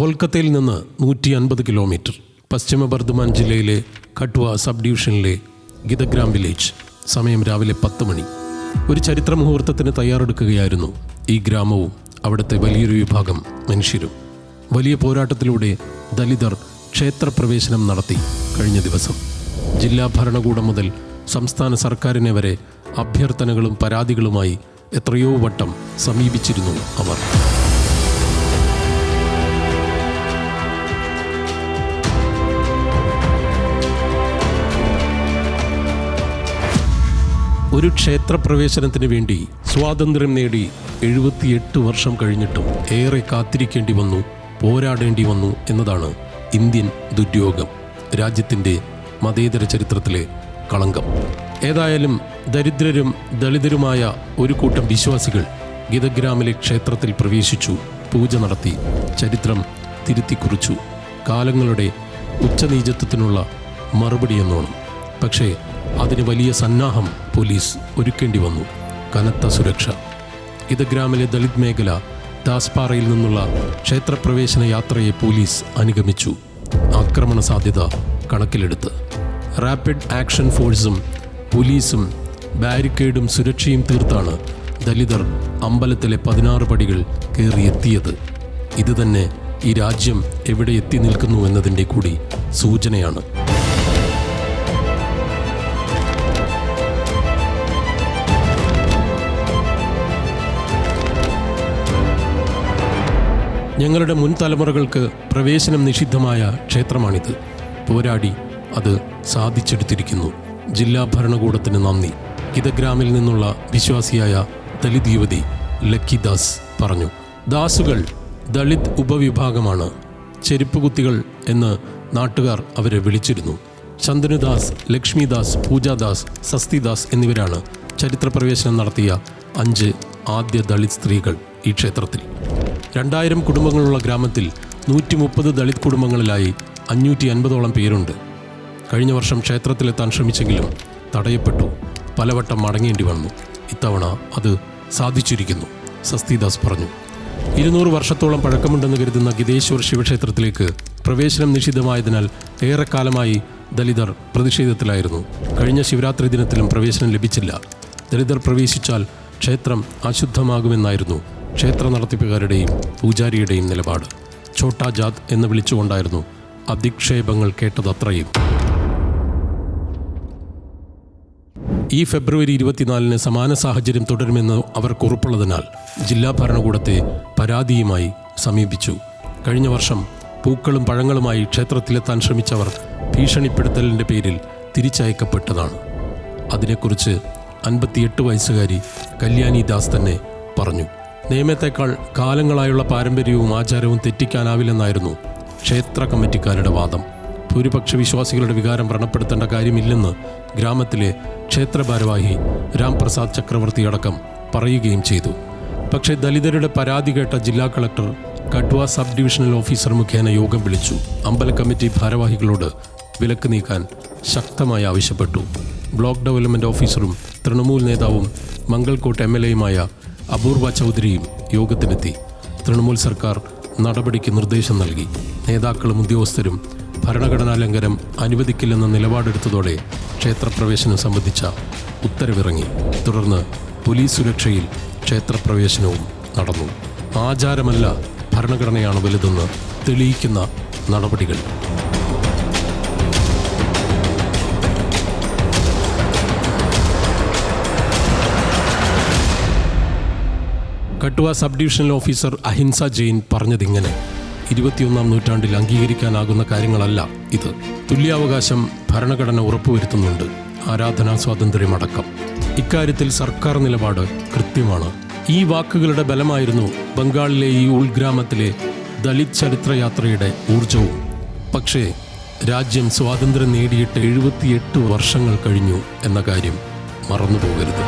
കൊൽക്കത്തയിൽ നിന്ന് 150 കിലോമീറ്റർ, പശ്ചിമ ബർദ്മാൻ ജില്ലയിലെ കട്വ സബ് ഡിവിഷനിലെ ഗിതഗ്രാം വില്ലേജ്. സമയം രാവിലെ 10 മണി. ഒരു ചരിത്ര മുഹൂർത്തത്തിന് തയ്യാറെടുക്കുകയായിരുന്നു ഈ ഗ്രാമവും അവിടുത്തെ വലിയൊരു വിഭാഗം മനുഷ്യരും. വലിയ പോരാട്ടത്തിലൂടെ ദലിതർ ക്ഷേത്രപ്രവേശനം നടത്തി. കഴിഞ്ഞ ദിവസം ജില്ലാ ഭരണകൂടം മുതൽ സംസ്ഥാന സർക്കാരിനെ വരെ അഭ്യർത്ഥനകളും പരാതികളുമായി എത്രയോ വട്ടം സമീപിച്ചിരുന്നു അവർ. ഒരു ക്ഷേത്രപ്രവേശനത്തിന് വേണ്ടി സ്വാതന്ത്ര്യം നേടി 78 വർഷം കഴിഞ്ഞിട്ടും ഏറെ കാത്തിരിക്കേണ്ടി വന്നു, പോരാടേണ്ടി വന്നു എന്നതാണ് ഇന്ത്യൻ ദുര്യോഗം, രാജ്യത്തിൻ്റെ മതേതര ചരിത്രത്തിലെ കളങ്കം. ഏതായാലും ദരിദ്രരും ദളിതരുമായ ഒരു കൂട്ടം വിശ്വാസികൾ ഗിതഗ്രാമിലെ ക്ഷേത്രത്തിൽ പ്രവേശിച്ചു, പൂജ നടത്തി, ചരിത്രം തിരുത്തിക്കുറിച്ചു. കാലങ്ങളുടെ ഉച്ചനീചത്വത്തിനുള്ള മറുപടിയെന്നോണം. പക്ഷേ അതിന് വലിയ സന്നാഹം പോലീസ് ഒരുക്കേണ്ടി വന്നു. കനത്ത സുരക്ഷ. ഗിതഗ്രാമിലെ ദളിത് മേഖല ദാസ്പാറയിൽ നിന്നുള്ള ക്ഷേത്രപ്രവേശന യാത്രയെ പോലീസ് അനുഗമിച്ചു. ആക്രമണ സാധ്യത കണക്കിലെടുത്ത് റാപ്പിഡ് ആക്ഷൻ ഫോഴ്സും പോലീസും ബാരിക്കേഡും സുരക്ഷയും തീർത്താണ് ദലിതർ അമ്പലത്തിലെ 16 പടികൾ കയറിയെത്തിയത്. ഇതുതന്നെ ഈ രാജ്യം എവിടെ എത്തി നിൽക്കുന്നു എന്നതിൻ്റെ കൂടി സൂചനയാണ്. ഞങ്ങളുടെ മുൻ തലമുറകൾക്ക് പ്രവേശനം നിഷിദ്ധമായ ക്ഷേത്രമാണിത്. പോരാടി അത് സാധിച്ചെടുത്തിരിക്കുന്നു. ജില്ലാ ഭരണകൂടത്തിന് നന്ദി. ഗിതഗ്രാമിൽ നിന്നുള്ള വിശ്വാസിയായ ദലിത് യുവതി ലക്കിദാസ് പറഞ്ഞു. ദാസുകൾ ദളിത് ഉപവിഭാഗമാണ്. ചെരുപ്പുകുത്തികൾ എന്ന് നാട്ടുകാർ അവരെ വിളിച്ചിരുന്നു. ശന്തനുദാസ്, ലക്ഷ്മിദാസ്, പൂജാദാസ്, സസ്തിദാസ് എന്നിവരാണ് ചരിത്രപ്രവേശനം നടത്തിയ 5 ആദ്യ ദളിത് സ്ത്രീകൾ ഈ ക്ഷേത്രത്തിൽ. 2000 കുടുംബങ്ങളുള്ള ഗ്രാമത്തിൽ 130 ദളിത് കുടുംബങ്ങളിലായി 550ഓളം പേരുണ്ട്. കഴിഞ്ഞ വർഷം ക്ഷേത്രത്തിലെത്താൻ ശ്രമിച്ചെങ്കിലും തടയപ്പെട്ടു. പലവട്ടം മടങ്ങേണ്ടി വന്നു. ഇത്തവണ അത് സാധിച്ചിരിക്കുന്നു, സസ്തിദാസ് പറഞ്ഞു. 200 വർഷത്തോളം പഴക്കമുണ്ടെന്ന് കരുതുന്ന ഗിതേശ്വർ ശിവക്ഷേത്രത്തിലേക്ക് പ്രവേശനം നിഷിദ്ധമായതിനാൽ ഏറെക്കാലമായി ദലിതർ പ്രതിഷേധത്തിലായിരുന്നു. കഴിഞ്ഞ ശിവരാത്രി ദിനത്തിലും പ്രവേശനം ലഭിച്ചില്ല. ദലിതർ പ്രവേശിച്ചാൽ ക്ഷേത്രം അശുദ്ധമാകുമെന്നായിരുന്നു ക്ഷേത്ര നടത്തിപ്പുകാരുടെയും പൂജാരിയുടെയും നിലപാട്. ഛോട്ടാ ജാത് എന്ന് വിളിച്ചുകൊണ്ടായിരുന്നു അധിക്ഷേപങ്ങൾ കേട്ടതത്രയും. ഈ ഫെബ്രുവരി 24-ന് സമാന സാഹചര്യം തുടരുമെന്ന് അവർ കുറിപ്പുള്ളതിനാൽ ജില്ലാ ഭരണകൂടത്തെ പരാതിയുമായി സമീപിച്ചു. കഴിഞ്ഞ വർഷം പൂക്കളും പഴങ്ങളുമായി ക്ഷേത്രത്തിലെത്താൻ ശ്രമിച്ചവർ ഭീഷണിപ്പെടുത്തലിൻ്റെ പേരിൽ തിരിച്ചയക്കപ്പെട്ടതാണ്. അതിനെക്കുറിച്ച് 58 വയസ്സുകാരി കല്യാണി ദാസ് തന്നെ പറഞ്ഞു. നിയമത്തെക്കാൾ കാലങ്ങളായുള്ള പാരമ്പര്യവും ആചാരവും തെറ്റിക്കാനാവില്ലെന്നായിരുന്നു ക്ഷേത്ര കമ്മിറ്റിക്കാരുടെ വാദം. ഭൂരിപക്ഷ വിശ്വാസികളുടെ വികാരം വ്രണപ്പെടുത്തേണ്ട കാര്യമില്ലെന്ന് ഗ്രാമത്തിലെ ക്ഷേത്ര ഭാരവാഹി രാംപ്രസാദ് ചക്രവർത്തി അടക്കം പറയുകയും ചെയ്തു. പക്ഷേ ദലിതരുടെ പരാതി കേട്ട ജില്ലാ കളക്ടർ കട്വ സബ് ഡിവിഷണൽ ഓഫീസർ മുഖേന യോഗം വിളിച്ചു. അമ്പല കമ്മിറ്റി ഭാരവാഹികളോട് വിലക്ക് നീക്കാൻ ശക്തമായി ആവശ്യപ്പെട്ടു. ബ്ലോക്ക് ഡെവലപ്മെൻറ്റ് ഓഫീസറും തൃണമൂൽ നേതാവും മംഗൾകോട്ട് MLAയുമായ അപൂർവ ചൗധരിയും യോഗത്തിനെത്തി. തൃണമൂൽ സർക്കാർ നടപടിക്ക് നിർദ്ദേശം നൽകി. നേതാക്കളും ഉദ്യോഗസ്ഥരും ഭരണഘടനാ ലംഘനം അനുവദിക്കില്ലെന്ന നിലപാടെടുത്തതോടെ ക്ഷേത്രപ്രവേശനം സംബന്ധിച്ച ഉത്തരവിറങ്ങി. തുടർന്ന് പോലീസ് സുരക്ഷയിൽ ക്ഷേത്രപ്രവേശനവും നടന്നു. ആചാരമല്ല ഭരണഘടനയാണ് വലുതെന്ന് തെളിയിക്കുന്ന നടപടികൾ. കട്വ സബ് ഡിവിഷണൽ ഓഫീസർ അഹിംസ ജെയിൻ പറഞ്ഞതിങ്ങനെ: 21-ാം നൂറ്റാണ്ടിൽ അംഗീകരിക്കാനാകുന്ന കാര്യങ്ങളല്ല ഇത്. തുല്യാവകാശം ഭരണഘടന ഉറപ്പുവരുത്തുന്നുണ്ട്, ആരാധനാ സ്വാതന്ത്ര്യമടക്കം. ഇക്കാര്യത്തിൽ സർക്കാർ നിലപാട് കൃത്യമാണ്. ഈ വാക്കുകളുടെ ബലമായിരുന്നു ബംഗാളിലെ ഈ ഉൾഗ്രാമത്തിലെ ദളിത് ചരിത്രയാത്രയുടെ ഊർജവും. പക്ഷേ രാജ്യം സ്വാതന്ത്ര്യം നേടിയിട്ട് 78 വർഷങ്ങൾ കഴിഞ്ഞു എന്ന കാര്യം മറന്നുപോകരുത്.